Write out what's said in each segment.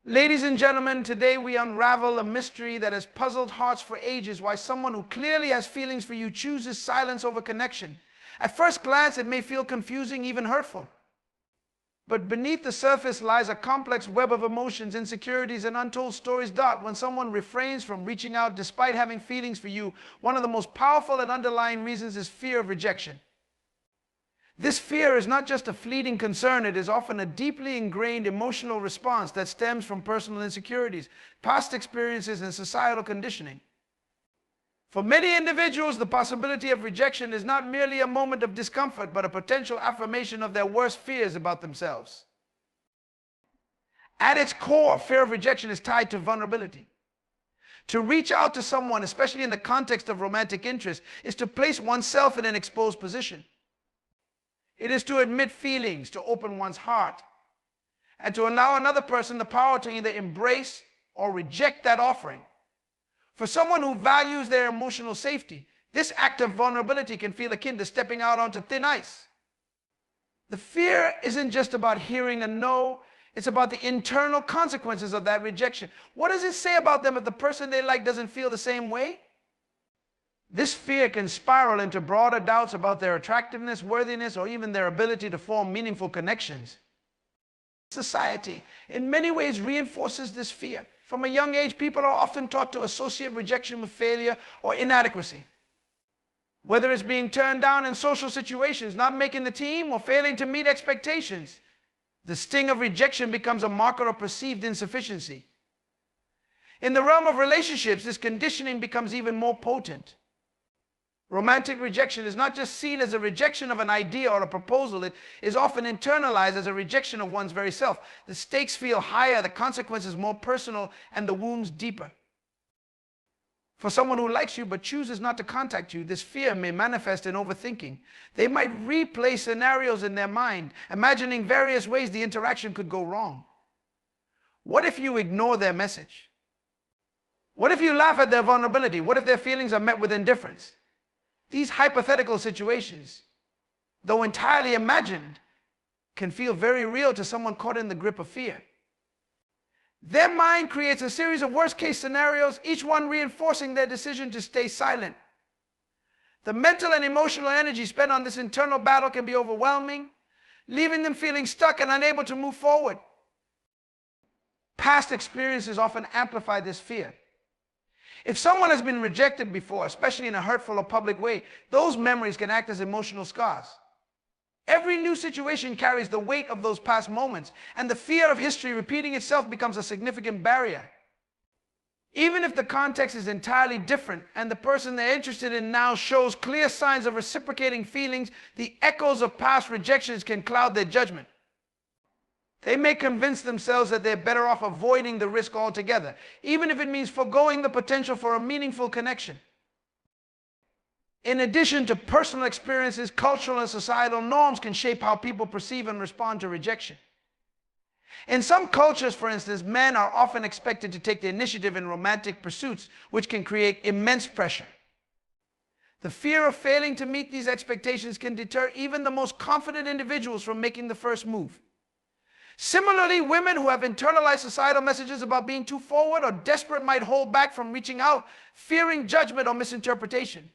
Ladies and gentlemen, today we unravel a mystery that has puzzled hearts for ages. Why someone who clearly has feelings for you chooses silence over connection. At first glance, it may feel confusing, even hurtful. But beneath the surface lies a complex web of emotions, insecurities, and untold stories. When someone refrains from reaching out despite having feelings for you, one of the most powerful and underlying reasons is fear of rejection. This fear is not just a fleeting concern, it is often a deeply ingrained emotional response that stems from personal insecurities, past experiences, and societal conditioning. For many individuals, the possibility of rejection is not merely a moment of discomfort, but a potential affirmation of their worst fears about themselves. At its core, fear of rejection is tied to vulnerability. To reach out to someone, especially in the context of romantic interest, is to place oneself in an exposed position. It is to admit feelings, to open one's heart, and to allow another person the power to either embrace or reject that offering. For someone who values their emotional safety, this act of vulnerability can feel akin to stepping out onto thin ice. The fear isn't just about hearing a no, it's about the internal consequences of that rejection. What does it say about them if the person they like doesn't feel the same way? This fear can spiral into broader doubts about their attractiveness, worthiness, or even their ability to form meaningful connections. Society, in many ways, reinforces this fear. From a young age, people are often taught to associate rejection with failure or inadequacy. Whether it's being turned down in social situations, not making the team, or failing to meet expectations, the sting of rejection becomes a marker of perceived insufficiency. In the realm of relationships, this conditioning becomes even more potent. Romantic rejection is not just seen as a rejection of an idea or a proposal, it is often internalized as a rejection of one's very self. The stakes feel higher, the consequences more personal, and the wounds deeper. For someone who likes you but chooses not to contact you, this fear may manifest in overthinking. They might replay scenarios in their mind, imagining various ways the interaction could go wrong. What if you ignore their message? What if you laugh at their vulnerability? What if their feelings are met with indifference? These hypothetical situations, though entirely imagined, can feel very real to someone caught in the grip of fear. Their mind creates a series of worst-case scenarios, each one reinforcing their decision to stay silent. The mental and emotional energy spent on this internal battle can be overwhelming, leaving them feeling stuck and unable to move forward. Past experiences often amplify this fear. If someone has been rejected before, especially in a hurtful or public way, those memories can act as emotional scars. Every new situation carries the weight of those past moments, and the fear of history repeating itself becomes a significant barrier. Even if the context is entirely different and the person they're interested in now shows clear signs of reciprocating feelings, the echoes of past rejections can cloud their judgment. They may convince themselves that they're better off avoiding the risk altogether, even if it means forgoing the potential for a meaningful connection. In addition to personal experiences, cultural and societal norms can shape how people perceive and respond to rejection. In some cultures, for instance, men are often expected to take the initiative in romantic pursuits, which can create immense pressure. The fear of failing to meet these expectations can deter even the most confident individuals from making the first move. Similarly, women who have internalized societal messages about being too forward or desperate might hold back from reaching out, fearing judgment or misinterpretation.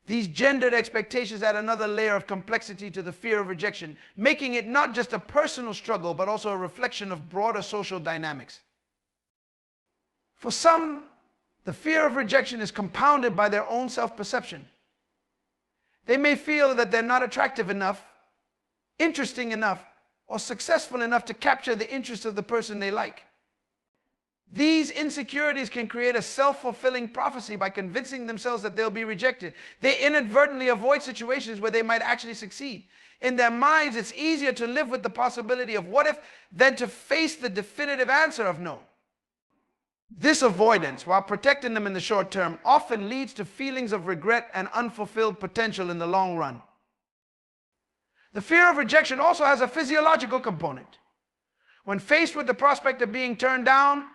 These gendered expectations add another layer of complexity to the fear of rejection, making it not just a personal struggle, but also a reflection of broader social dynamics. For some, the fear of rejection is compounded by their own self-perception. They may feel that they're not attractive enough, interesting enough, or successful enough to capture the interest of the person they like. These insecurities can create a self-fulfilling prophecy by convincing themselves that they'll be rejected. They inadvertently avoid situations where they might actually succeed. In their minds, it's easier to live with the possibility of what if than to face the definitive answer of no. This avoidance, while protecting them in the short term, often leads to feelings of regret and unfulfilled potential in the long run. The fear of rejection also has a physiological component. When faced with the prospect of being turned down,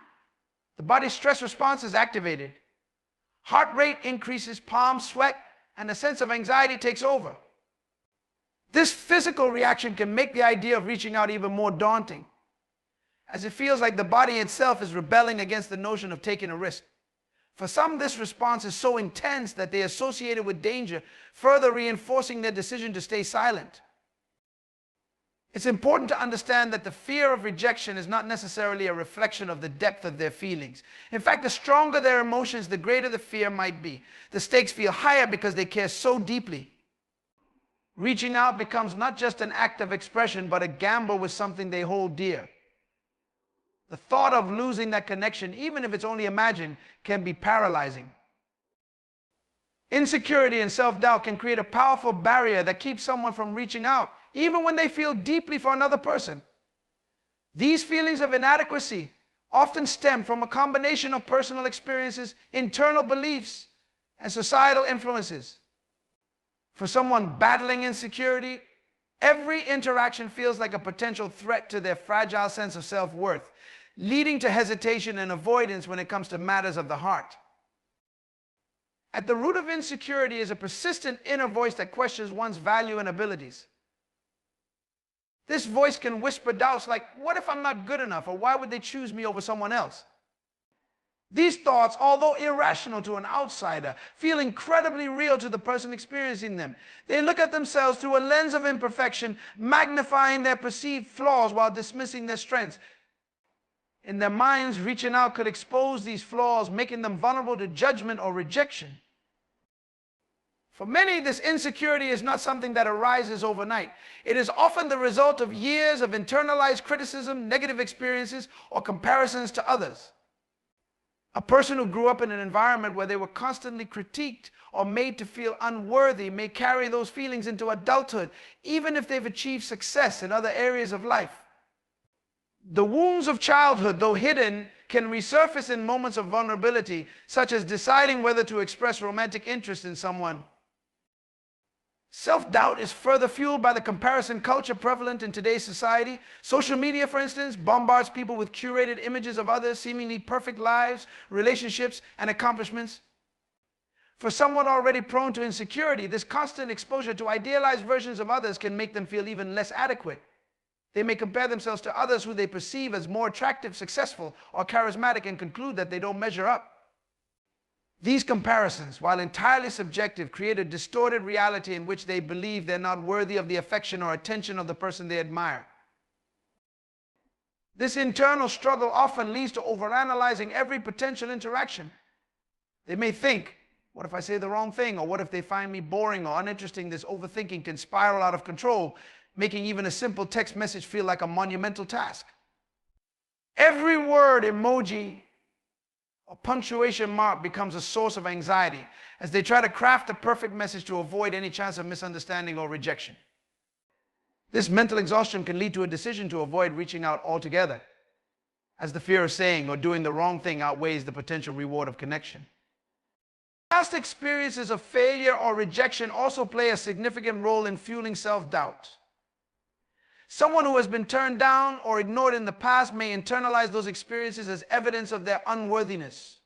the body's stress response is activated. Heart rate increases, palms sweat, and a sense of anxiety takes over. This physical reaction can make the idea of reaching out even more daunting. as it feels like the body itself is rebelling against the notion of taking a risk. For some, this response is so intense that they associate it with danger, further reinforcing their decision to stay silent. It's important to understand that the fear of rejection is not necessarily a reflection of the depth of their feelings. In fact, the stronger their emotions, the greater the fear might be. The stakes feel higher because they care so deeply. Reaching out becomes not just an act of expression, but a gamble with something they hold dear. The thought of losing that connection, even if it's only imagined, can be paralyzing. Insecurity and self-doubt can create a powerful barrier that keeps someone from reaching out, even when they feel deeply for another person. These feelings of inadequacy often stem from a combination of personal experiences, internal beliefs, and societal influences. For someone battling insecurity, every interaction feels like a potential threat to their fragile sense of self-worth, leading to hesitation and avoidance when it comes to matters of the heart. At the root of insecurity is a persistent inner voice that questions one's value and abilities. This voice can whisper doubts like, what if I'm not good enough? Or why would they choose me over someone else? These thoughts, although irrational to an outsider, feel incredibly real to the person experiencing them. They look at themselves through a lens of imperfection, magnifying their perceived flaws while dismissing their strengths. In their minds, reaching out could expose these flaws, making them vulnerable to judgment or rejection. For many, this insecurity is not something that arises overnight. It is often the result of years of internalized criticism, negative experiences, or comparisons to others. A person who grew up in an environment where they were constantly critiqued or made to feel unworthy may carry those feelings into adulthood, even if they've achieved success in other areas of life. The wounds of childhood, though hidden, can resurface in moments of vulnerability, such as deciding whether to express romantic interest in someone. Self-doubt is further fueled by the comparison culture prevalent in today's society. Social media, for instance, bombards people with curated images of others' seemingly perfect lives, relationships, and accomplishments. For someone already prone to insecurity, this constant exposure to idealized versions of others can make them feel even less adequate. They may compare themselves to others who they perceive as more attractive, successful, or charismatic and conclude that they don't measure up. These comparisons, while entirely subjective, create a distorted reality in which they believe they're not worthy of the affection or attention of the person they admire. This internal struggle often leads to overanalyzing every potential interaction. They may think, what if I say the wrong thing? Or what if they find me boring or uninteresting? This overthinking can spiral out of control, making even a simple text message feel like a monumental task. Every word, emoji, or punctuation mark becomes a source of anxiety as they try to craft the perfect message to avoid any chance of misunderstanding or rejection. This mental exhaustion can lead to a decision to avoid reaching out altogether, as the fear of saying or doing the wrong thing outweighs the potential reward of connection. Past experiences of failure or rejection also play a significant role in fueling self-doubt. Someone who has been turned down or ignored in the past may internalize those experiences as evidence of their unworthiness.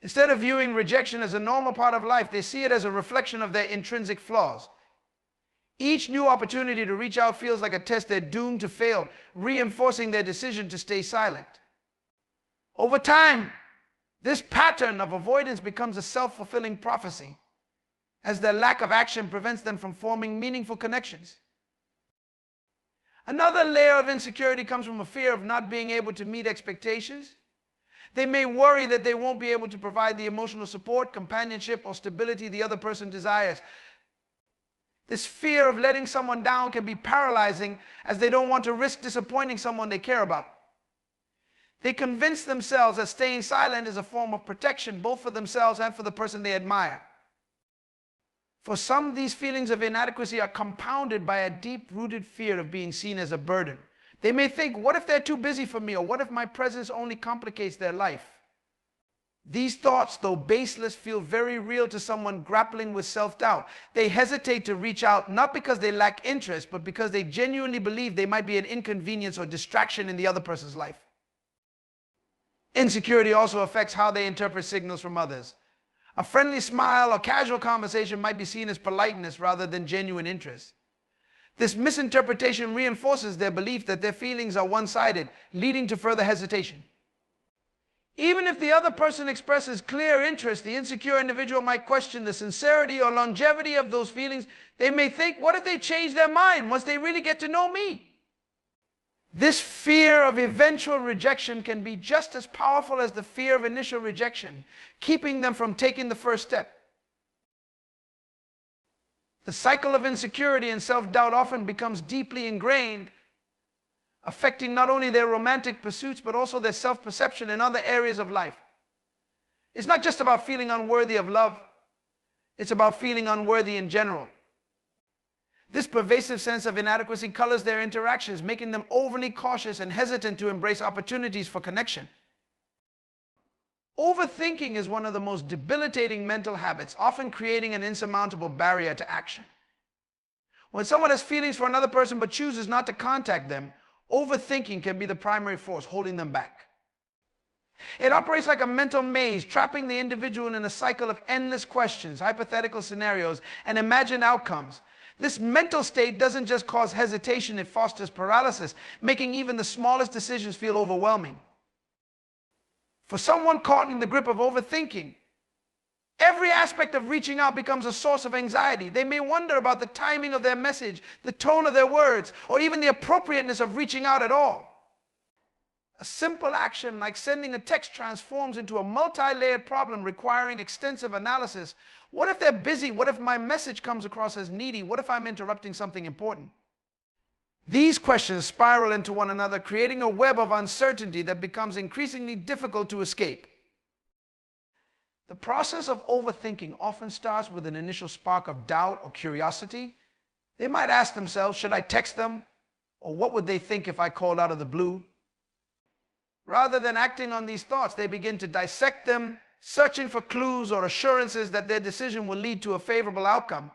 Instead of viewing rejection as a normal part of life, they see it as a reflection of their intrinsic flaws. Each new opportunity to reach out feels like a test they're doomed to fail, reinforcing their decision to stay silent. Over time, this pattern of avoidance becomes a self-fulfilling prophecy, as their lack of action prevents them from forming meaningful connections. Another layer of insecurity comes from a fear of not being able to meet expectations. They may worry that they won't be able to provide the emotional support, companionship, or stability the other person desires. This fear of letting someone down can be paralyzing, as they don't want to risk disappointing someone they care about. They convince themselves that staying silent is a form of protection, both for themselves and for the person they admire. For some, these feelings of inadequacy are compounded by a deep-rooted fear of being seen as a burden. They may think, what if they're too busy for me? Or what if my presence only complicates their life? These thoughts, though baseless, feel very real to someone grappling with self-doubt. They hesitate to reach out, not because they lack interest, but because they genuinely believe they might be an inconvenience or distraction in the other person's life. Insecurity also affects how they interpret signals from others. A friendly smile or casual conversation might be seen as politeness rather than genuine interest. This misinterpretation reinforces their belief that their feelings are one-sided, leading to further hesitation. Even if the other person expresses clear interest, the insecure individual might question the sincerity or longevity of those feelings. They may think, what if they change their mind once they really get to know me? This fear of eventual rejection can be just as powerful as the fear of initial rejection, keeping them from taking the first step. The cycle of insecurity and self-doubt often becomes deeply ingrained, affecting not only their romantic pursuits, but also their self-perception in other areas of life. It's not just about feeling unworthy of love. It's about feeling unworthy in general. This pervasive sense of inadequacy colors their interactions, making them overly cautious and hesitant to embrace opportunities for connection. Overthinking is one of the most debilitating mental habits, often creating an insurmountable barrier to action. When someone has feelings for another person but chooses not to contact them, overthinking can be the primary force holding them back. It operates like a mental maze, trapping the individual in a cycle of endless questions, hypothetical scenarios, and imagined outcomes. This mental state doesn't just cause hesitation, it fosters paralysis, making even the smallest decisions feel overwhelming. For someone caught in the grip of overthinking, every aspect of reaching out becomes a source of anxiety. They may wonder about the timing of their message, the tone of their words, or even the appropriateness of reaching out at all. A simple action like sending a text transforms into a multi-layered problem requiring extensive analysis. What if they're busy? What if my message comes across as needy? What if I'm interrupting something important? These questions spiral into one another, creating a web of uncertainty that becomes increasingly difficult to escape. The process of overthinking often starts with an initial spark of doubt or curiosity. They might ask themselves, should I text them? Or what would they think if I called out of the blue? Rather than acting on these thoughts, they begin to dissect them, searching for clues or assurances that their decision will lead to a favorable outcome.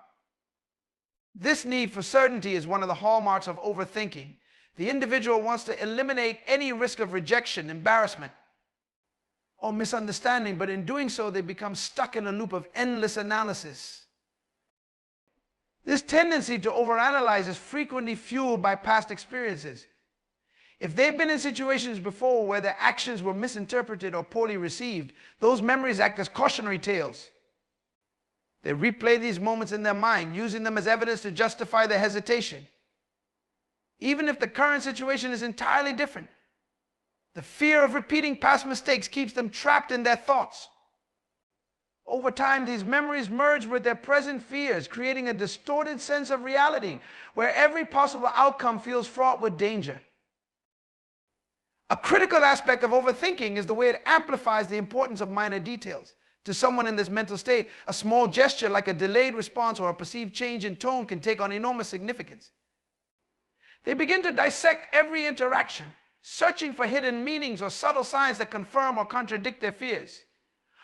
This need for certainty is one of the hallmarks of overthinking. The individual wants to eliminate any risk of rejection, embarrassment, or misunderstanding, but in doing so, they become stuck in a loop of endless analysis. This tendency to overanalyze is frequently fueled by past experiences. If they've been in situations before where their actions were misinterpreted or poorly received, those memories act as cautionary tales. They replay these moments in their mind, using them as evidence to justify their hesitation. Even if the current situation is entirely different, the fear of repeating past mistakes keeps them trapped in their thoughts. Over time, these memories merge with their present fears, creating a distorted sense of reality where every possible outcome feels fraught with danger. A critical aspect of overthinking is the way it amplifies the importance of minor details. To someone in this mental state, a small gesture like a delayed response or a perceived change in tone can take on enormous significance. They begin to dissect every interaction, searching for hidden meanings or subtle signs that confirm or contradict their fears.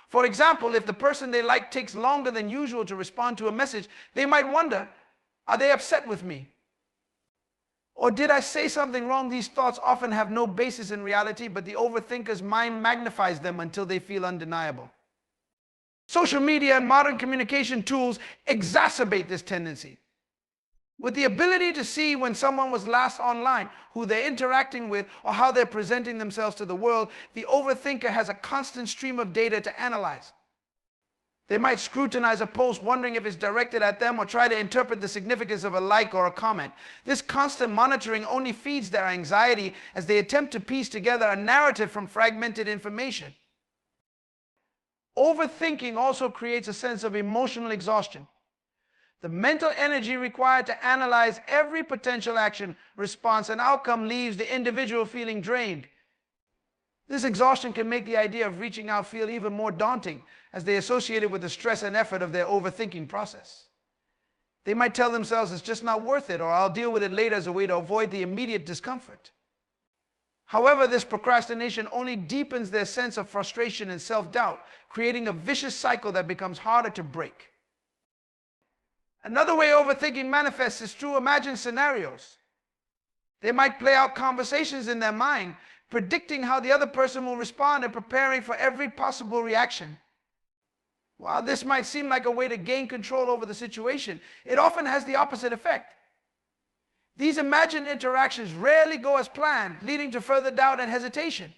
For example, if the person they like takes longer than usual to respond to a message, they might wonder, are they upset with me? Or did I say something wrong? These thoughts often have no basis in reality, but the overthinker's mind magnifies them until they feel undeniable. Social media and modern communication tools exacerbate this tendency. With the ability to see when someone was last online, who they're interacting with, or how they're presenting themselves to the world, the overthinker has a constant stream of data to analyze. They might scrutinize a post, wondering if it's directed at them, or try to interpret the significance of a like or a comment. This constant monitoring only feeds their anxiety as they attempt to piece together a narrative from fragmented information. Overthinking also creates a sense of emotional exhaustion. The mental energy required to analyze every potential action, response, and outcome leaves the individual feeling drained. This exhaustion can make the idea of reaching out feel even more daunting as they associate it with the stress and effort of their overthinking process. They might tell themselves it's just not worth it, or I'll deal with it later as a way to avoid the immediate discomfort. However, this procrastination only deepens their sense of frustration and self-doubt, creating a vicious cycle that becomes harder to break. Another way overthinking manifests is through imagined scenarios. They might play out conversations in their mind, predicting how the other person will respond and preparing for every possible reaction. While this might seem like a way to gain control over the situation, it often has the opposite effect. These imagined interactions rarely go as planned, leading to further doubt and hesitation.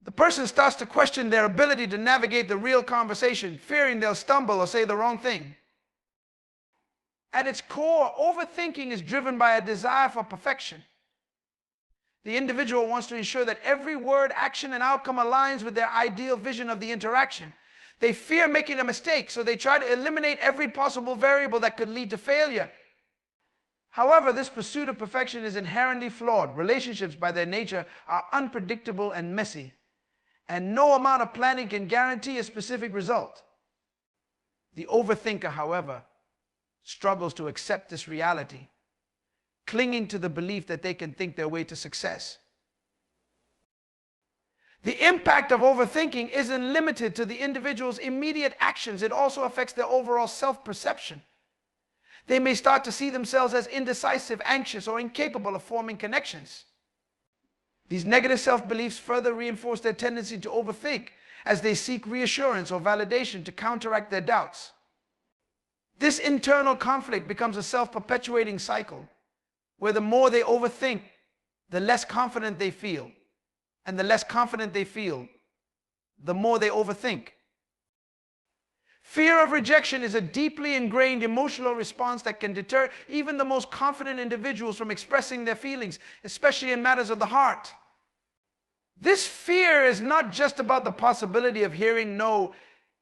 The person starts to question their ability to navigate the real conversation, fearing they'll stumble or say the wrong thing. At its core, overthinking is driven by a desire for perfection. The individual wants to ensure that every word, action, and outcome aligns with their ideal vision of the interaction. They fear making a mistake, so they try to eliminate every possible variable that could lead to failure. However, this pursuit of perfection is inherently flawed. Relationships, by their nature, are unpredictable and messy, and no amount of planning can guarantee a specific result. The overthinker, however, struggles to accept this reality, clinging to the belief that they can think their way to success. The impact of overthinking isn't limited to the individual's immediate actions. It also affects their overall self-perception. They may start to see themselves as indecisive, anxious, or incapable of forming connections. These negative self-beliefs further reinforce their tendency to overthink as they seek reassurance or validation to counteract their doubts. This internal conflict becomes a self-perpetuating cycle, where the more they overthink, the less confident they feel. And the less confident they feel, the more they overthink. Fear of rejection is a deeply ingrained emotional response that can deter even the most confident individuals from expressing their feelings, especially in matters of the heart. This fear is not just about the possibility of hearing no.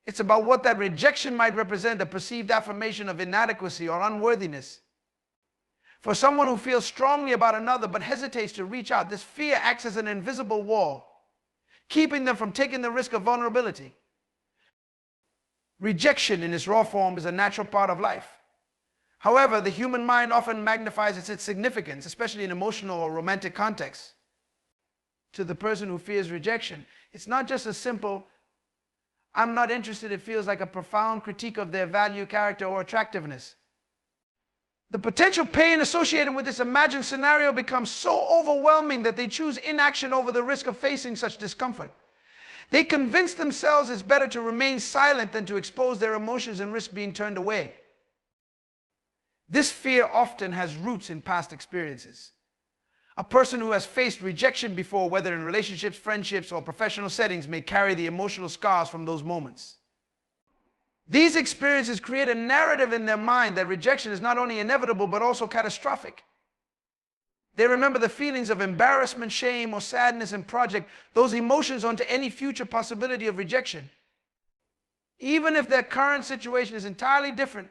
It's about what that rejection might represent, a perceived affirmation of inadequacy or unworthiness. For someone who feels strongly about another but hesitates to reach out, this fear acts as an invisible wall, keeping them from taking the risk of vulnerability. Rejection in its raw form is a natural part of life. However, the human mind often magnifies its significance, especially in emotional or romantic contexts. To the person who fears rejection, it's not just a simple, "I'm not interested." It feels like a profound critique of their value, character, or attractiveness. The potential pain associated with this imagined scenario becomes so overwhelming that they choose inaction over the risk of facing such discomfort. They convince themselves it's better to remain silent than to expose their emotions and risk being turned away. This fear often has roots in past experiences. A person who has faced rejection before, whether in relationships, friendships, or professional settings, may carry the emotional scars from those moments. These experiences create a narrative in their mind that rejection is not only inevitable but also catastrophic. They remember the feelings of embarrassment, shame, or sadness and project those emotions onto any future possibility of rejection. Even if their current situation is entirely different,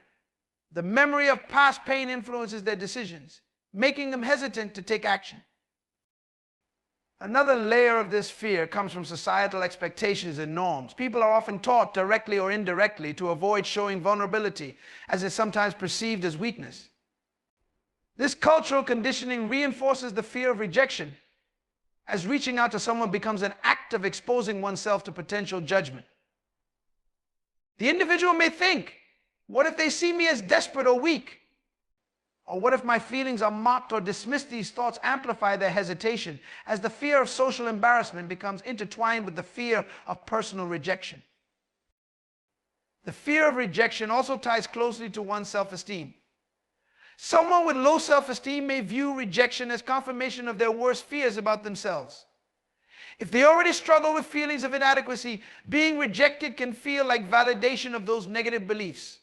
the memory of past pain influences their decisions, making them hesitant to take action. Another layer of this fear comes from societal expectations and norms. People are often taught, directly or indirectly, to avoid showing vulnerability, as it's sometimes perceived as weakness. This cultural conditioning reinforces the fear of rejection, as reaching out to someone becomes an act of exposing oneself to potential judgment. The individual may think, "What if they see me as desperate or weak? Or what if my feelings are mocked or dismissed?" These thoughts amplify their hesitation as the fear of social embarrassment becomes intertwined with the fear of personal rejection. The fear of rejection also ties closely to one's self-esteem. Someone with low self-esteem may view rejection as confirmation of their worst fears about themselves. If they already struggle with feelings of inadequacy, being rejected can feel like validation of those negative beliefs.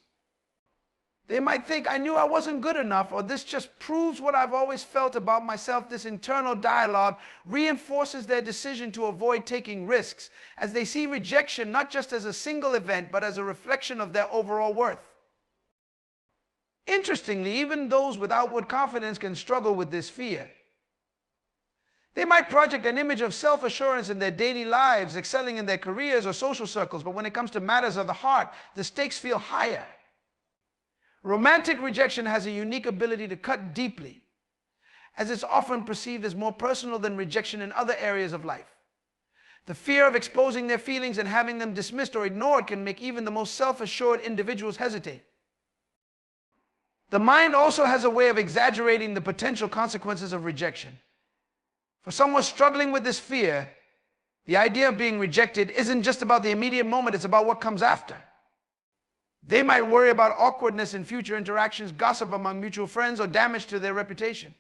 They might think, "I knew I wasn't good enough," or "this just proves what I've always felt about myself." This internal dialogue reinforces their decision to avoid taking risks, as they see rejection not just as a single event, but as a reflection of their overall worth. Interestingly, even those with outward confidence can struggle with this fear. They might project an image of self-assurance in their daily lives, excelling in their careers or social circles, but when it comes to matters of the heart, the stakes feel higher. Romantic rejection has a unique ability to cut deeply, as it's often perceived as more personal than rejection in other areas of life. The fear of exposing their feelings and having them dismissed or ignored can make even the most self-assured individuals hesitate. The mind also has a way of exaggerating the potential consequences of rejection. For someone struggling with this fear, the idea of being rejected isn't just about the immediate moment, it's about what comes after. They might worry about awkwardness in future interactions, gossip among mutual friends, or damage to their reputation.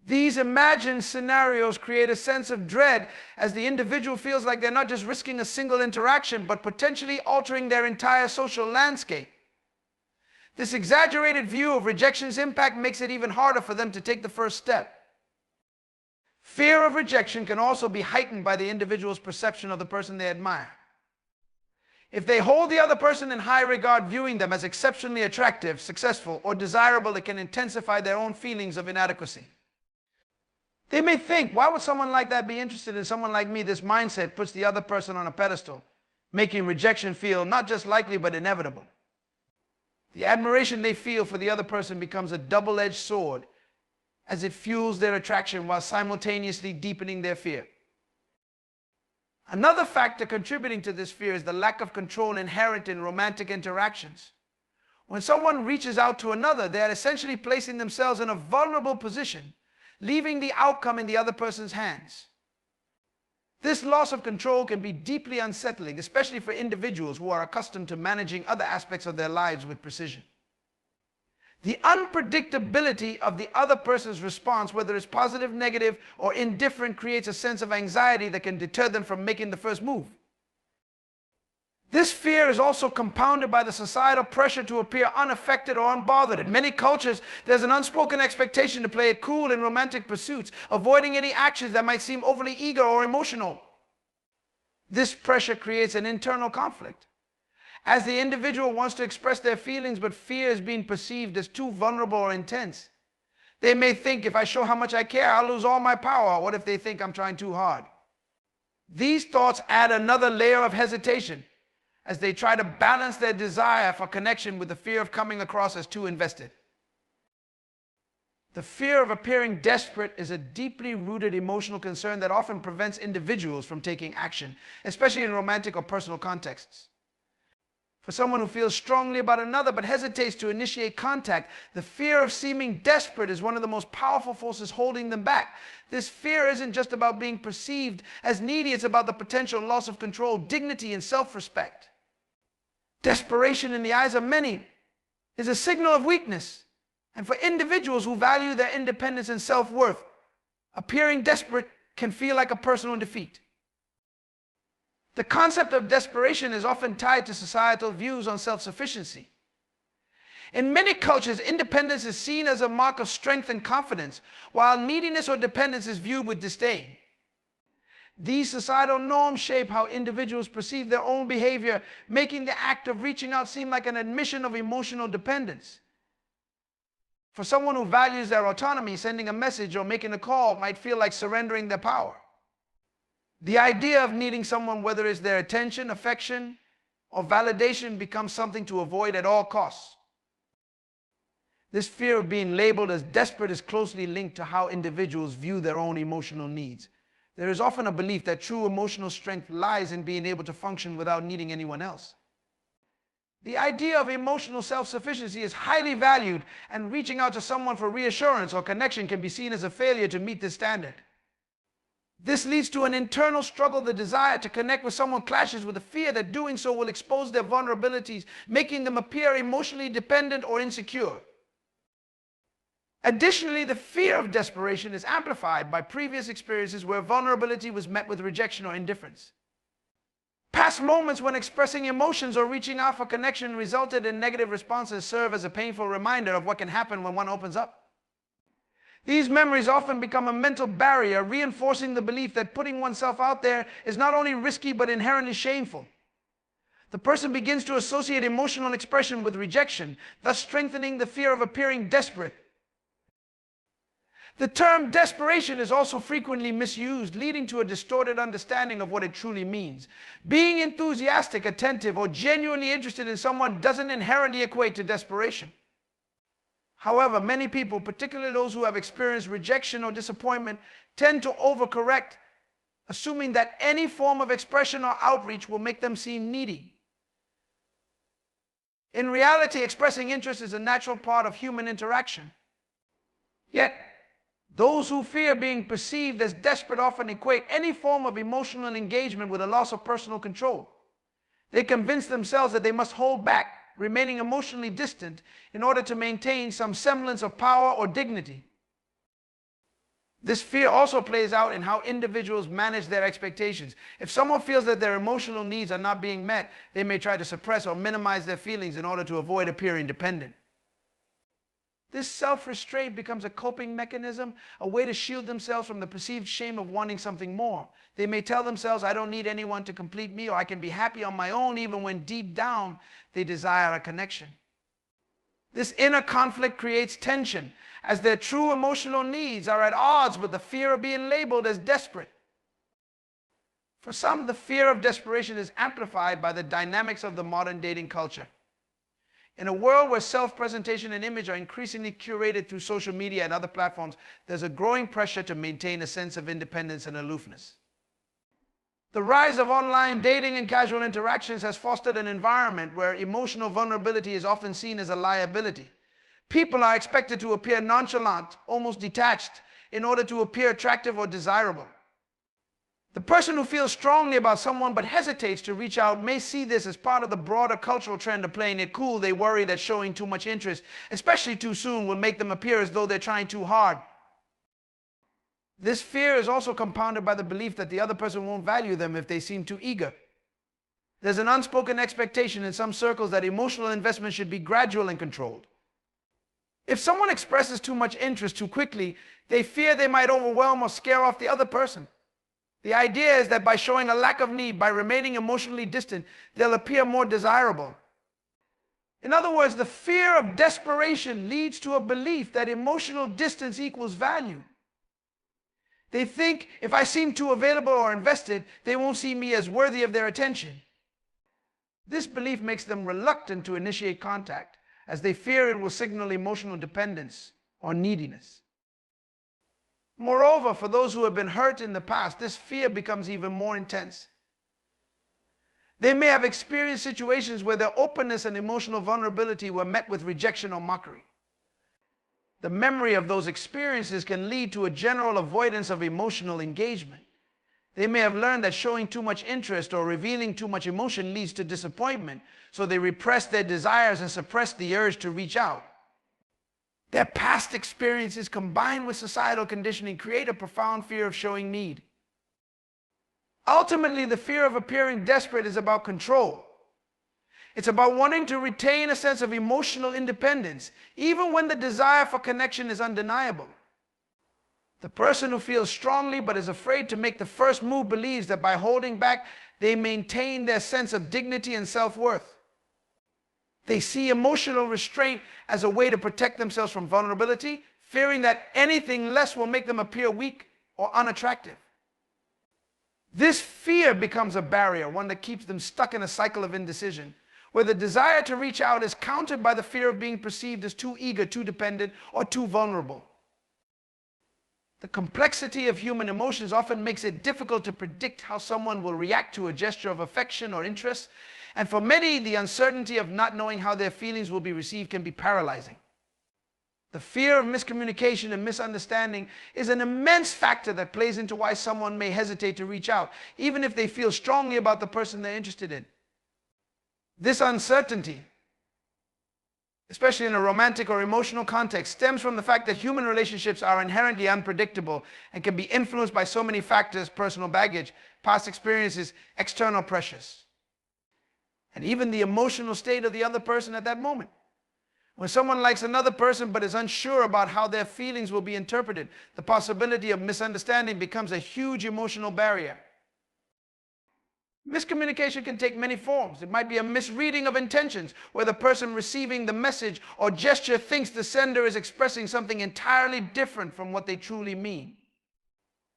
These imagined scenarios create a sense of dread as the individual feels like they're not just risking a single interaction, but potentially altering their entire social landscape. This exaggerated view of rejection's impact makes it even harder for them to take the first step. Fear of rejection can also be heightened by the individual's perception of the person they admire. If they hold the other person in high regard, viewing them as exceptionally attractive, successful, or desirable, it can intensify their own feelings of inadequacy. They may think, why would someone like that be interested in someone like me? This mindset puts the other person on a pedestal, making rejection feel not just likely but inevitable. The admiration they feel for the other person becomes a double-edged sword as it fuels their attraction while simultaneously deepening their fear. Another factor contributing to this fear is the lack of control inherent in romantic interactions. When someone reaches out to another, they are essentially placing themselves in a vulnerable position, leaving the outcome in the other person's hands. This loss of control can be deeply unsettling, especially for individuals who are accustomed to managing other aspects of their lives with precision. The unpredictability of the other person's response, whether it's positive, negative, or indifferent, creates a sense of anxiety that can deter them from making the first move. This fear is also compounded by the societal pressure to appear unaffected or unbothered. In many cultures, there's an unspoken expectation to play it cool in romantic pursuits, avoiding any actions that might seem overly eager or emotional. This pressure creates an internal conflict. As the individual wants to express their feelings but fears being perceived as too vulnerable or intense, they may think, if I show how much I care, I'll lose all my power. What if they think I'm trying too hard? These thoughts add another layer of hesitation as they try to balance their desire for connection with the fear of coming across as too invested. The fear of appearing desperate is a deeply rooted emotional concern that often prevents individuals from taking action, especially in romantic or personal contexts. For someone who feels strongly about another but hesitates to initiate contact, the fear of seeming desperate is one of the most powerful forces holding them back. This fear isn't just about being perceived as needy, it's about the potential loss of control, dignity, and self-respect. Desperation in the eyes of many is a signal of weakness, and for individuals who value their independence and self-worth, appearing desperate can feel like a personal defeat. The concept of desperation is often tied to societal views on self-sufficiency. In many cultures, independence is seen as a mark of strength and confidence, while neediness or dependence is viewed with disdain. These societal norms shape how individuals perceive their own behavior, making the act of reaching out seem like an admission of emotional dependence. For someone who values their autonomy, sending a message or making a call might feel like surrendering their power. The idea of needing someone, whether it's their attention, affection, or validation, becomes something to avoid at all costs. This fear of being labeled as desperate is closely linked to how individuals view their own emotional needs. There is often a belief that true emotional strength lies in being able to function without needing anyone else. The idea of emotional self-sufficiency is highly valued, and reaching out to someone for reassurance or connection can be seen as a failure to meet this standard. This leads to an internal struggle. The desire to connect with someone clashes with the fear that doing so will expose their vulnerabilities, making them appear emotionally dependent or insecure. Additionally, the fear of desperation is amplified by previous experiences where vulnerability was met with rejection or indifference. Past moments when expressing emotions or reaching out for connection resulted in negative responses serve as a painful reminder of what can happen when one opens up. These memories often become a mental barrier, reinforcing the belief that putting oneself out there is not only risky but inherently shameful. The person begins to associate emotional expression with rejection, thus strengthening the fear of appearing desperate. The term desperation is also frequently misused, leading to a distorted understanding of what it truly means. Being enthusiastic, attentive, or genuinely interested in someone doesn't inherently equate to desperation. However, many people, particularly those who have experienced rejection or disappointment, tend to overcorrect, assuming that any form of expression or outreach will make them seem needy. In reality, expressing interest is a natural part of human interaction. Yet, those who fear being perceived as desperate often equate any form of emotional engagement with a loss of personal control. They convince themselves that they must hold back, remaining emotionally distant in order to maintain some semblance of power or dignity. This fear also plays out in how individuals manage their expectations. If someone feels that their emotional needs are not being met, they may try to suppress or minimize their feelings in order to avoid appearing dependent. This self-restraint becomes a coping mechanism, a way to shield themselves from the perceived shame of wanting something more. They may tell themselves, I don't need anyone to complete me, or I can be happy on my own, even when deep down they desire a connection. This inner conflict creates tension, as their true emotional needs are at odds with the fear of being labeled as desperate. For some, the fear of desperation is amplified by the dynamics of the modern dating culture. In a world where self-presentation and image are increasingly curated through social media and other platforms, there's a growing pressure to maintain a sense of independence and aloofness. The rise of online dating and casual interactions has fostered an environment where emotional vulnerability is often seen as a liability. People are expected to appear nonchalant, almost detached, in order to appear attractive or desirable. The person who feels strongly about someone but hesitates to reach out may see this as part of the broader cultural trend of playing it cool. They worry that showing too much interest, especially too soon, will make them appear as though they're trying too hard. This fear is also compounded by the belief that the other person won't value them if they seem too eager. There's an unspoken expectation in some circles that emotional investment should be gradual and controlled. If someone expresses too much interest too quickly, they fear they might overwhelm or scare off the other person. The idea is that by showing a lack of need, by remaining emotionally distant, they'll appear more desirable. In other words, the fear of desperation leads to a belief that emotional distance equals value. They think if I seem too available or invested, they won't see me as worthy of their attention. This belief makes them reluctant to initiate contact, as they fear it will signal emotional dependence or neediness. Moreover, for those who have been hurt in the past, this fear becomes even more intense. They may have experienced situations where their openness and emotional vulnerability were met with rejection or mockery. The memory of those experiences can lead to a general avoidance of emotional engagement. They may have learned that showing too much interest or revealing too much emotion leads to disappointment, so they repress their desires and suppress the urge to reach out. Their past experiences combined with societal conditioning create a profound fear of showing need. Ultimately, the fear of appearing desperate is about control. It's about wanting to retain a sense of emotional independence, even when the desire for connection is undeniable. The person who feels strongly but is afraid to make the first move believes that by holding back, they maintain their sense of dignity and self-worth. They see emotional restraint as a way to protect themselves from vulnerability, fearing that anything less will make them appear weak or unattractive. This fear becomes a barrier, one that keeps them stuck in a cycle of indecision, where the desire to reach out is countered by the fear of being perceived as too eager, too dependent, or too vulnerable. The complexity of human emotions often makes it difficult to predict how someone will react to a gesture of affection or interest, and for many, the uncertainty of not knowing how their feelings will be received can be paralyzing. The fear of miscommunication and misunderstanding is an immense factor that plays into why someone may hesitate to reach out, even if they feel strongly about the person they're interested in. This uncertainty, especially in a romantic or emotional context, stems from the fact that human relationships are inherently unpredictable and can be influenced by so many factors: personal baggage, past experiences, external pressures, and even the emotional state of the other person at that moment. When someone likes another person but is unsure about how their feelings will be interpreted, the possibility of misunderstanding becomes a huge emotional barrier. Miscommunication can take many forms. It might be a misreading of intentions, where the person receiving the message or gesture thinks the sender is expressing something entirely different from what they truly mean.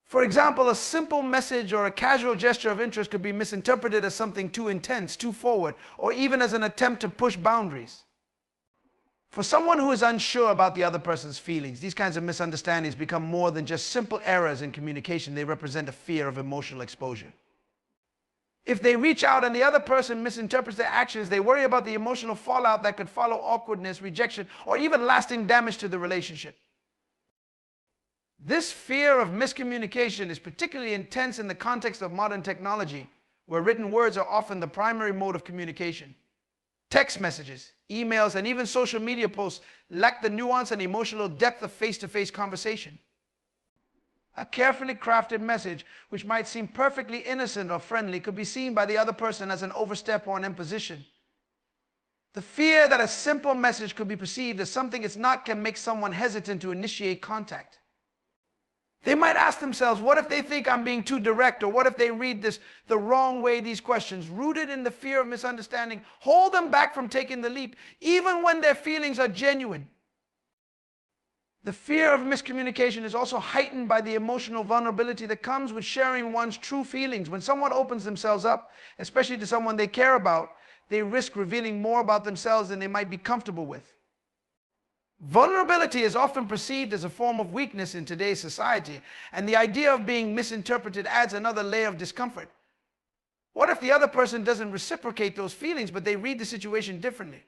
For example, a simple message or a casual gesture of interest could be misinterpreted as something too intense, too forward, or even as an attempt to push boundaries. For someone who is unsure about the other person's feelings, these kinds of misunderstandings become more than just simple errors in communication. They represent a fear of emotional exposure. If they reach out and the other person misinterprets their actions, they worry about the emotional fallout that could follow awkwardness, rejection, or even lasting damage to the relationship. This fear of miscommunication is particularly intense in the context of modern technology, where written words are often the primary mode of communication. Text messages, emails, and even social media posts lack the nuance and emotional depth of face-to-face conversation. A carefully crafted message, which might seem perfectly innocent or friendly, could be seen by the other person as an overstep or an imposition. The fear that a simple message could be perceived as something it's not can make someone hesitant to initiate contact. They might ask themselves, what if they think I'm being too direct? Or what if they read this the wrong way? These questions, rooted in the fear of misunderstanding, hold them back from taking the leap, even when their feelings are genuine. The fear of miscommunication is also heightened by the emotional vulnerability that comes with sharing one's true feelings. When someone opens themselves up, especially to someone they care about, they risk revealing more about themselves than they might be comfortable with. Vulnerability is often perceived as a form of weakness in today's society, and the idea of being misinterpreted adds another layer of discomfort. What if the other person doesn't reciprocate those feelings, but they read the situation differently?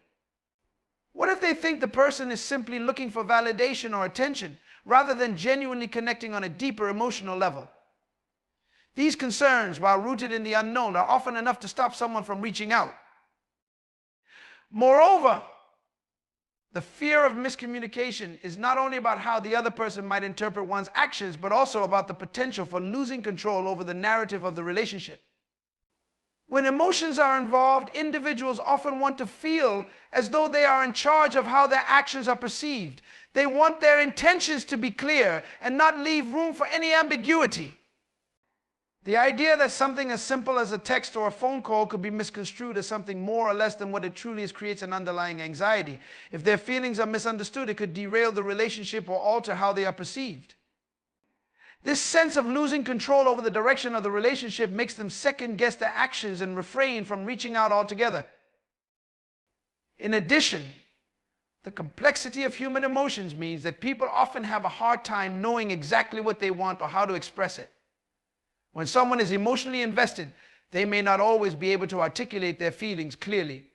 What if they think the person is simply looking for validation or attention, rather than genuinely connecting on a deeper emotional level? These concerns, while rooted in the unknown, are often enough to stop someone from reaching out. Moreover, the fear of miscommunication is not only about how the other person might interpret one's actions, but also about the potential for losing control over the narrative of the relationship. When emotions are involved, individuals often want to feel as though they are in charge of how their actions are perceived. They want their intentions to be clear and not leave room for any ambiguity. The idea that something as simple as a text or a phone call could be misconstrued as something more or less than what it truly is creates an underlying anxiety. If their feelings are misunderstood, it could derail the relationship or alter how they are perceived. This sense of losing control over the direction of the relationship makes them second-guess their actions and refrain from reaching out altogether. In addition, the complexity of human emotions means that people often have a hard time knowing exactly what they want or how to express it. When someone is emotionally invested, they may not always be able to articulate their feelings clearly.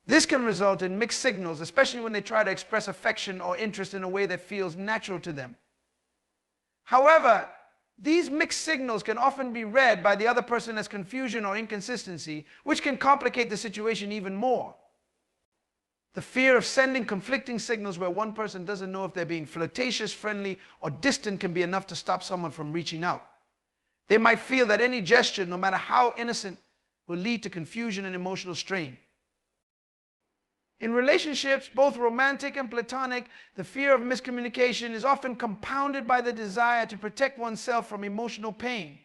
This can result in mixed signals, especially when they try to express affection or interest in a way that feels natural to them. However, these mixed signals can often be read by the other person as confusion or inconsistency, which can complicate the situation even more. The fear of sending conflicting signals where one person doesn't know if they're being flirtatious, friendly, or distant can be enough to stop someone from reaching out. They might feel that any gesture, no matter how innocent, will lead to confusion and emotional strain. In relationships, both romantic and platonic, the fear of miscommunication is often compounded by the desire to protect oneself from emotional pain.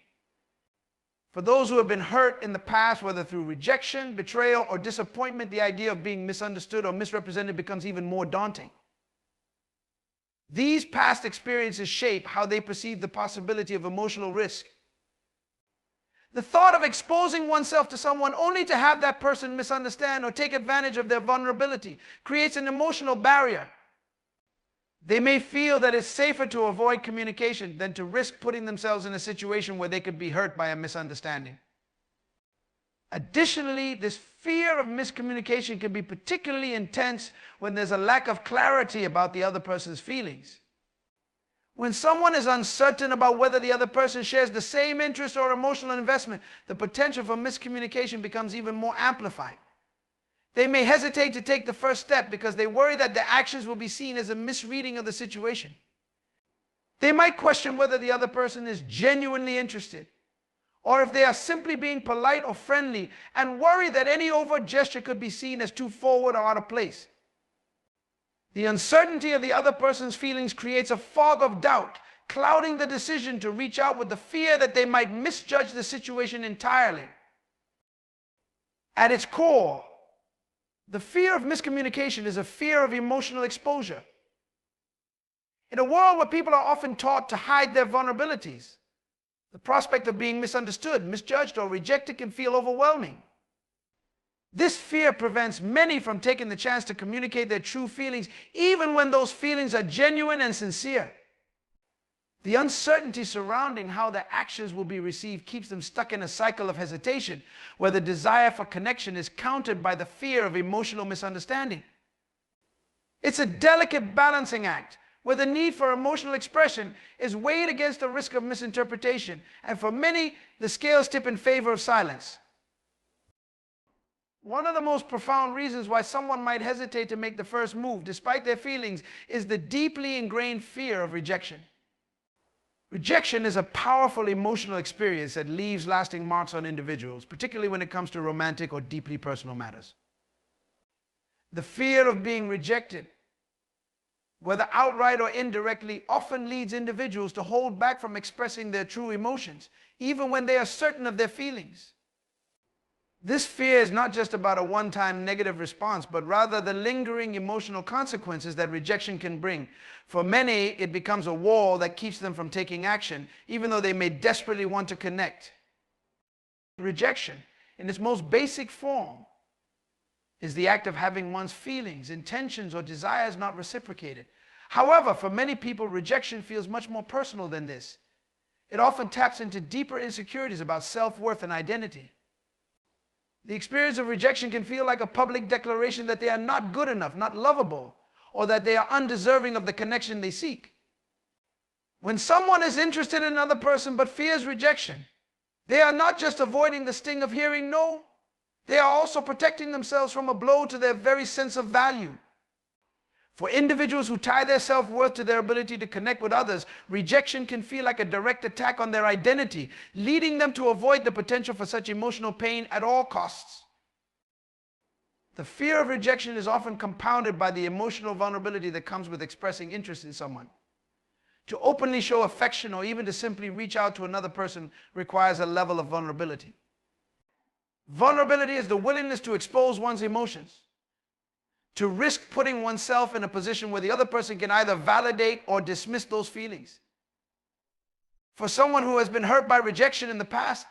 For those who have been hurt in the past, whether through rejection, betrayal, or disappointment, the idea of being misunderstood or misrepresented becomes even more daunting. These past experiences shape how they perceive the possibility of emotional risk. The thought of exposing oneself to someone only to have that person misunderstand or take advantage of their vulnerability creates an emotional barrier. They may feel that it's safer to avoid communication than to risk putting themselves in a situation where they could be hurt by a misunderstanding. Additionally, this fear of miscommunication can be particularly intense when there's a lack of clarity about the other person's feelings. When someone is uncertain about whether the other person shares the same interest or emotional investment, the potential for miscommunication becomes even more amplified. They may hesitate to take the first step because they worry that their actions will be seen as a misreading of the situation. They might question whether the other person is genuinely interested, or if they are simply being polite or friendly, and worry that any overt gesture could be seen as too forward or out of place. The uncertainty of the other person's feelings creates a fog of doubt, clouding the decision to reach out with the fear that they might misjudge the situation entirely. At its core, the fear of miscommunication is a fear of emotional exposure. In a world where people are often taught to hide their vulnerabilities, the prospect of being misunderstood, misjudged, or rejected can feel overwhelming. This fear prevents many from taking the chance to communicate their true feelings, even when those feelings are genuine and sincere. The uncertainty surrounding how their actions will be received keeps them stuck in a cycle of hesitation, where the desire for connection is countered by the fear of emotional misunderstanding. It's a delicate balancing act, where the need for emotional expression is weighed against the risk of misinterpretation, and for many, the scales tip in favor of silence. One of the most profound reasons why someone might hesitate to make the first move, despite their feelings, is the deeply ingrained fear of rejection. Rejection is a powerful emotional experience that leaves lasting marks on individuals, particularly when it comes to romantic or deeply personal matters. The fear of being rejected, whether outright or indirectly, often leads individuals to hold back from expressing their true emotions, even when they are certain of their feelings. This fear is not just about a one-time negative response, but rather the lingering emotional consequences that rejection can bring. For many, it becomes a wall that keeps them from taking action, even though they may desperately want to connect. Rejection, in its most basic form, is the act of having one's feelings, intentions, or desires not reciprocated. However, for many people, rejection feels much more personal than this. It often taps into deeper insecurities about self-worth and identity. The experience of rejection can feel like a public declaration that they are not good enough, not lovable, or that they are undeserving of the connection they seek. When someone is interested in another person but fears rejection, they are not just avoiding the sting of hearing no, they are also protecting themselves from a blow to their very sense of value. For individuals who tie their self-worth to their ability to connect with others, rejection can feel like a direct attack on their identity, leading them to avoid the potential for such emotional pain at all costs. The fear of rejection is often compounded by the emotional vulnerability that comes with expressing interest in someone. To openly show affection or even to simply reach out to another person requires a level of vulnerability. Vulnerability is the willingness to expose one's emotions, to risk putting oneself in a position where the other person can either validate or dismiss those feelings. For someone who has been hurt by rejection in the past,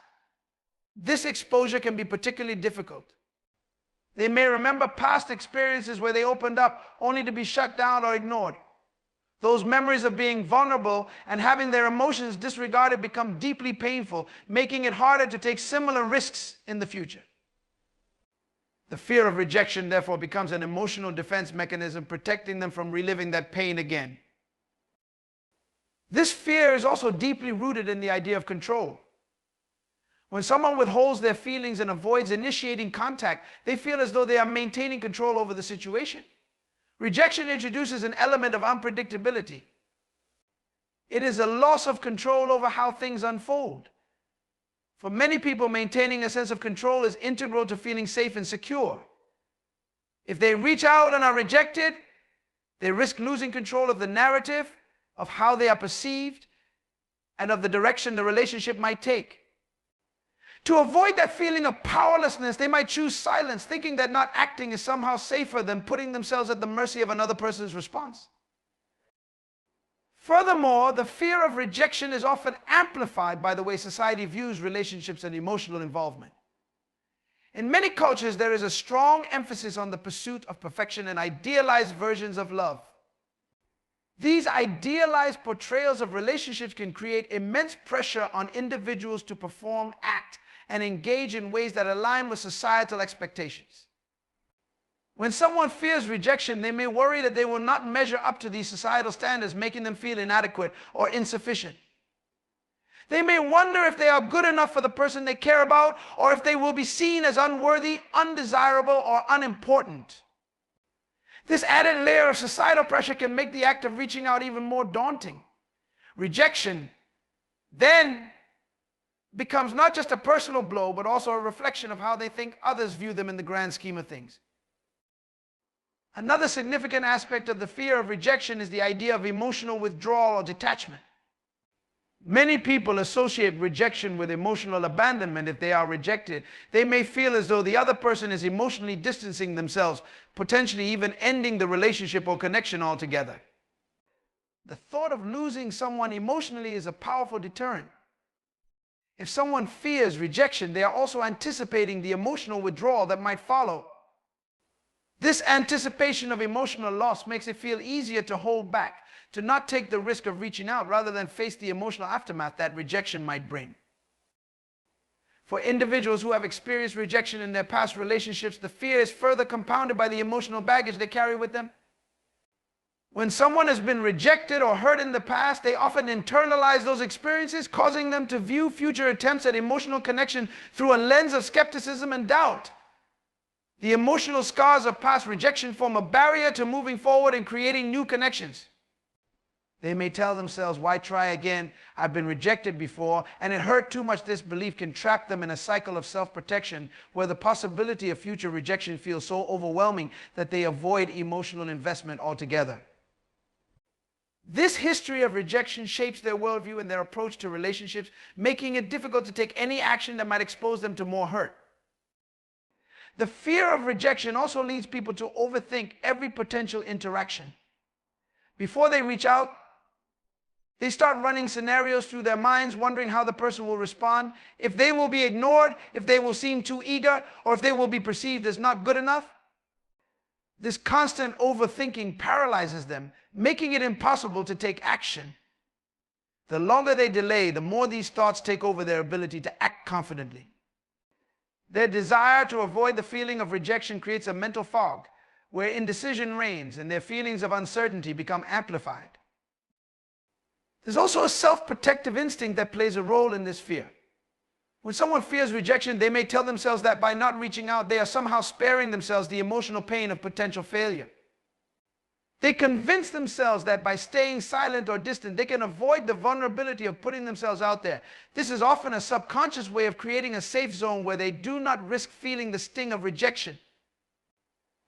this exposure can be particularly difficult. They may remember past experiences where they opened up only to be shut down or ignored. Those memories of being vulnerable and having their emotions disregarded become deeply painful, making it harder to take similar risks in the future. The fear of rejection, therefore, becomes an emotional defense mechanism, protecting them from reliving that pain again. This fear is also deeply rooted in the idea of control. When someone withholds their feelings and avoids initiating contact, they feel as though they are maintaining control over the situation. Rejection introduces an element of unpredictability. It is a loss of control over how things unfold. For many people, maintaining a sense of control is integral to feeling safe and secure. If they reach out and are rejected, they risk losing control of the narrative, of how they are perceived, and of the direction the relationship might take. To avoid that feeling of powerlessness, they might choose silence, thinking that not acting is somehow safer than putting themselves at the mercy of another person's response. Furthermore, the fear of rejection is often amplified by the way society views relationships and emotional involvement. In many cultures, there is a strong emphasis on the pursuit of perfection and idealized versions of love. These idealized portrayals of relationships can create immense pressure on individuals to perform, act, and engage in ways that align with societal expectations. When someone fears rejection, they may worry that they will not measure up to these societal standards, making them feel inadequate or insufficient. They may wonder if they are good enough for the person they care about, or if they will be seen as unworthy, undesirable, or unimportant. This added layer of societal pressure can make the act of reaching out even more daunting. Rejection then becomes not just a personal blow, but also a reflection of how they think others view them in the grand scheme of things. Another significant aspect of the fear of rejection is the idea of emotional withdrawal or detachment. Many people associate rejection with emotional abandonment. If they are rejected, they may feel as though the other person is emotionally distancing themselves, potentially even ending the relationship or connection altogether. The thought of losing someone emotionally is a powerful deterrent. If someone fears rejection, they are also anticipating the emotional withdrawal that might follow. This anticipation of emotional loss makes it feel easier to hold back, to not take the risk of reaching out rather than face the emotional aftermath that rejection might bring. For individuals who have experienced rejection in their past relationships, the fear is further compounded by the emotional baggage they carry with them. When someone has been rejected or hurt in the past, they often internalize those experiences, causing them to view future attempts at emotional connection through a lens of skepticism and doubt. The emotional scars of past rejection form a barrier to moving forward and creating new connections. They may tell themselves, why try again? I've been rejected before, and it hurt too much. This belief can trap them in a cycle of self-protection where the possibility of future rejection feels so overwhelming that they avoid emotional investment altogether. This history of rejection shapes their worldview and their approach to relationships, making it difficult to take any action that might expose them to more hurt. The fear of rejection also leads people to overthink every potential interaction. Before they reach out, they start running scenarios through their minds, wondering how the person will respond, if they will be ignored, if they will seem too eager, or if they will be perceived as not good enough. This constant overthinking paralyzes them, making it impossible to take action. The longer they delay, the more these thoughts take over their ability to act confidently. Their desire to avoid the feeling of rejection creates a mental fog where indecision reigns and their feelings of uncertainty become amplified. There's also a self-protective instinct that plays a role in this fear. When someone fears rejection, they may tell themselves that by not reaching out, they are somehow sparing themselves the emotional pain of potential failure. They convince themselves that by staying silent or distant, they can avoid the vulnerability of putting themselves out there. This is often a subconscious way of creating a safe zone where they do not risk feeling the sting of rejection.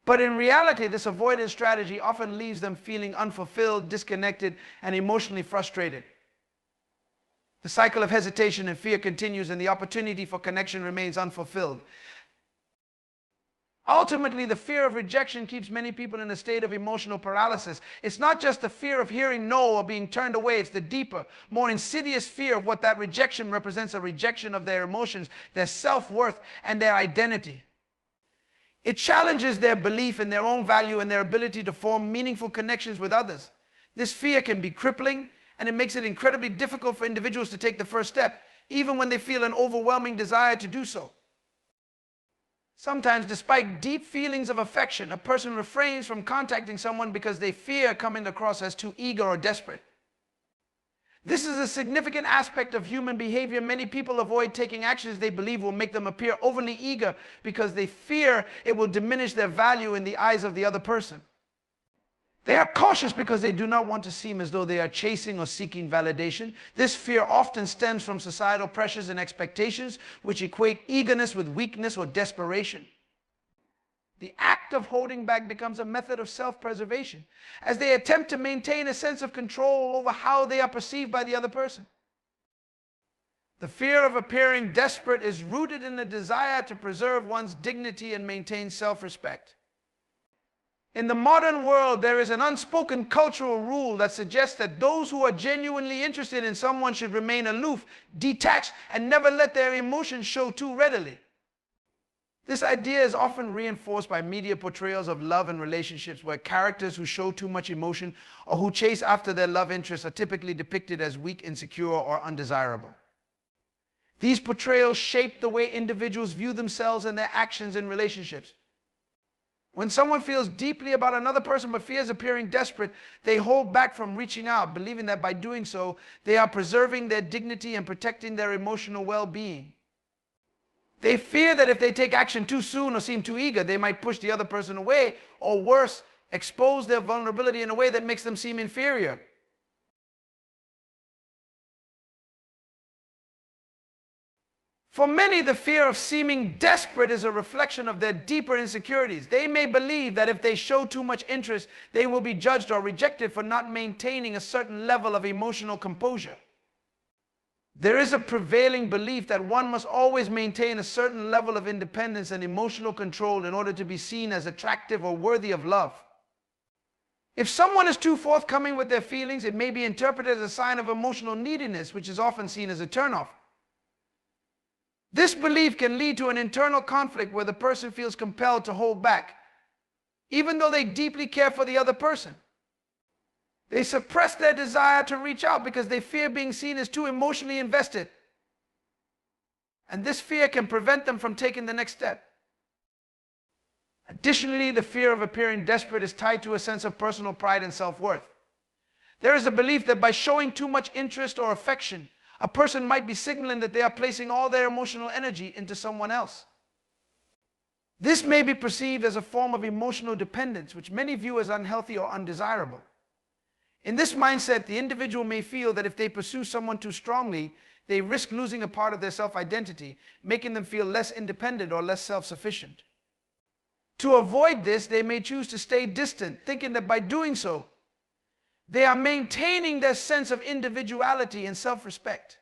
But in reality, this avoidance strategy often leaves them feeling unfulfilled, disconnected, and emotionally frustrated. The cycle of hesitation and fear continues, and the opportunity for connection remains unfulfilled. Ultimately, the fear of rejection keeps many people in a state of emotional paralysis. It's not just the fear of hearing no or being turned away. It's the deeper, more insidious fear of what that rejection represents, a rejection of their emotions, their self-worth, and their identity. It challenges their belief in their own value and their ability to form meaningful connections with others. This fear can be crippling, and it makes it incredibly difficult for individuals to take the first step, even when they feel an overwhelming desire to do so. Sometimes, despite deep feelings of affection, a person refrains from contacting someone because they fear coming across as too eager or desperate. This is a significant aspect of human behavior. Many people avoid taking actions they believe will make them appear overly eager because they fear it will diminish their value in the eyes of the other person. They are cautious because they do not want to seem as though they are chasing or seeking validation. This fear often stems from societal pressures and expectations, which equate eagerness with weakness or desperation. The act of holding back becomes a method of self-preservation, as they attempt to maintain a sense of control over how they are perceived by the other person. The fear of appearing desperate is rooted in the desire to preserve one's dignity and maintain self-respect. In the modern world, there is an unspoken cultural rule that suggests that those who are genuinely interested in someone should remain aloof, detached, and never let their emotions show too readily. This idea is often reinforced by media portrayals of love and relationships where characters who show too much emotion or who chase after their love interests are typically depicted as weak, insecure, or undesirable. These portrayals shape the way individuals view themselves and their actions in relationships. When someone feels deeply about another person but fears appearing desperate, they hold back from reaching out, believing that by doing so, they are preserving their dignity and protecting their emotional well-being. They fear that if they take action too soon or seem too eager, they might push the other person away, or worse, expose their vulnerability in a way that makes them seem inferior. For many, the fear of seeming desperate is a reflection of their deeper insecurities. They may believe that if they show too much interest, they will be judged or rejected for not maintaining a certain level of emotional composure. There is a prevailing belief that one must always maintain a certain level of independence and emotional control in order to be seen as attractive or worthy of love. If someone is too forthcoming with their feelings, it may be interpreted as a sign of emotional neediness, which is often seen as a turnoff. This belief can lead to an internal conflict where the person feels compelled to hold back, even though they deeply care for the other person. They suppress their desire to reach out because they fear being seen as too emotionally invested. And this fear can prevent them from taking the next step. Additionally, the fear of appearing desperate is tied to a sense of personal pride and self-worth. There is a belief that by showing too much interest or affection, a person might be signaling that they are placing all their emotional energy into someone else. This may be perceived as a form of emotional dependence, which many view as unhealthy or undesirable. In this mindset, the individual may feel that if they pursue someone too strongly, they risk losing a part of their self-identity, making them feel less independent or less self-sufficient. To avoid this, they may choose to stay distant, thinking that by doing so, they are maintaining their sense of individuality and self-respect.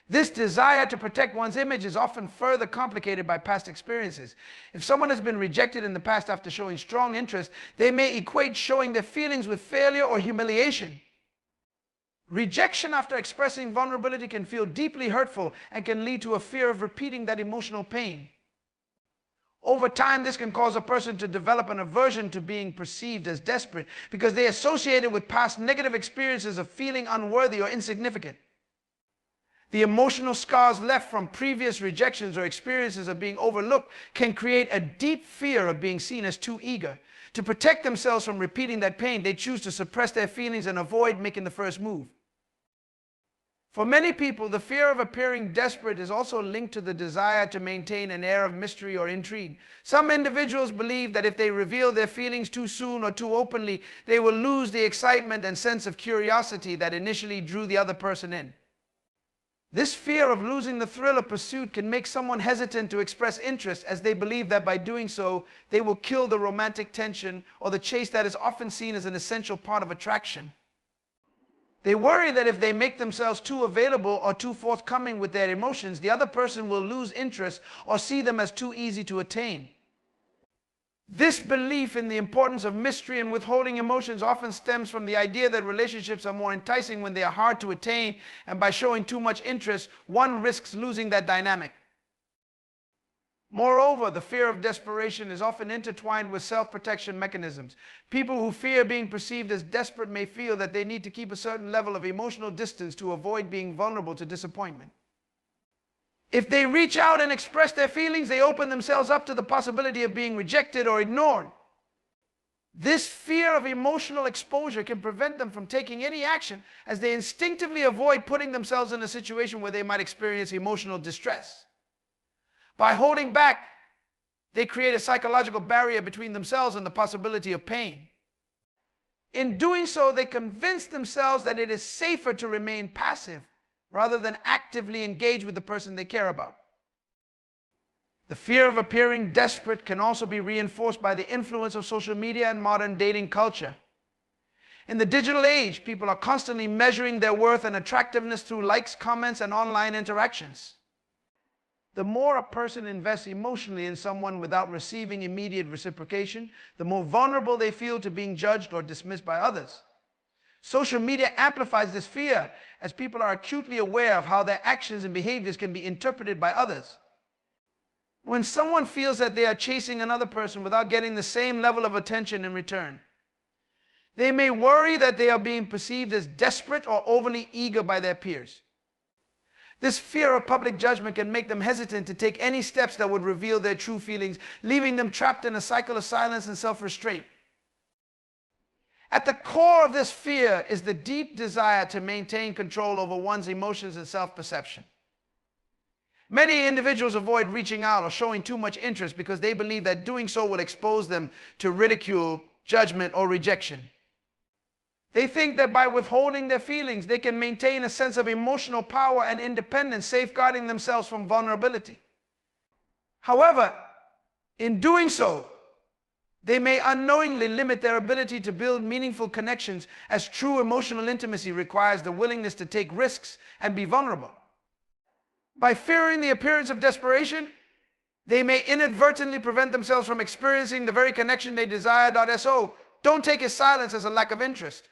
This desire to protect one's image is often further complicated by past experiences. If someone has been rejected in the past after showing strong interest, they may equate showing their feelings with failure or humiliation. Rejection after expressing vulnerability can feel deeply hurtful and can lead to a fear of repeating that emotional pain. Over time, this can cause a person to develop an aversion to being perceived as desperate because they associate it with past negative experiences of feeling unworthy or insignificant. The emotional scars left from previous rejections or experiences of being overlooked can create a deep fear of being seen as too eager. To protect themselves from repeating that pain, they choose to suppress their feelings and avoid making the first move. For many people, the fear of appearing desperate is also linked to the desire to maintain an air of mystery or intrigue. Some individuals believe that if they reveal their feelings too soon or too openly, they will lose the excitement and sense of curiosity that initially drew the other person in. This fear of losing the thrill of pursuit can make someone hesitant to express interest, as they believe that by doing so, they will kill the romantic tension or the chase that is often seen as an essential part of attraction. They worry that if they make themselves too available or too forthcoming with their emotions, the other person will lose interest or see them as too easy to attain. This belief in the importance of mystery and withholding emotions often stems from the idea that relationships are more enticing when they are hard to attain, and by showing too much interest, one risks losing that dynamic. Moreover, the fear of desperation is often intertwined with self-protection mechanisms. People who fear being perceived as desperate may feel that they need to keep a certain level of emotional distance to avoid being vulnerable to disappointment. If they reach out and express their feelings, they open themselves up to the possibility of being rejected or ignored. This fear of emotional exposure can prevent them from taking any action, as they instinctively avoid putting themselves in a situation where they might experience emotional distress. By holding back, they create a psychological barrier between themselves and the possibility of pain. In doing so, they convince themselves that it is safer to remain passive rather than actively engage with the person they care about. The fear of appearing desperate can also be reinforced by the influence of social media and modern dating culture. In the digital age, people are constantly measuring their worth and attractiveness through likes, comments, and online interactions. The more a person invests emotionally in someone without receiving immediate reciprocation, the more vulnerable they feel to being judged or dismissed by others. Social media amplifies this fear, as people are acutely aware of how their actions and behaviors can be interpreted by others. When someone feels that they are chasing another person without getting the same level of attention in return, they may worry that they are being perceived as desperate or overly eager by their peers. This fear of public judgment can make them hesitant to take any steps that would reveal their true feelings, leaving them trapped in a cycle of silence and self-restraint. At the core of this fear is the deep desire to maintain control over one's emotions and self-perception. Many individuals avoid reaching out or showing too much interest because they believe that doing so will expose them to ridicule, judgment, or rejection. They think that by withholding their feelings, they can maintain a sense of emotional power and independence, safeguarding themselves from vulnerability. However, in doing so, they may unknowingly limit their ability to build meaningful connections, as true emotional intimacy requires the willingness to take risks and be vulnerable. By fearing the appearance of desperation, they may inadvertently prevent themselves from experiencing the very connection they desire. So, don't take his silence as a lack of interest.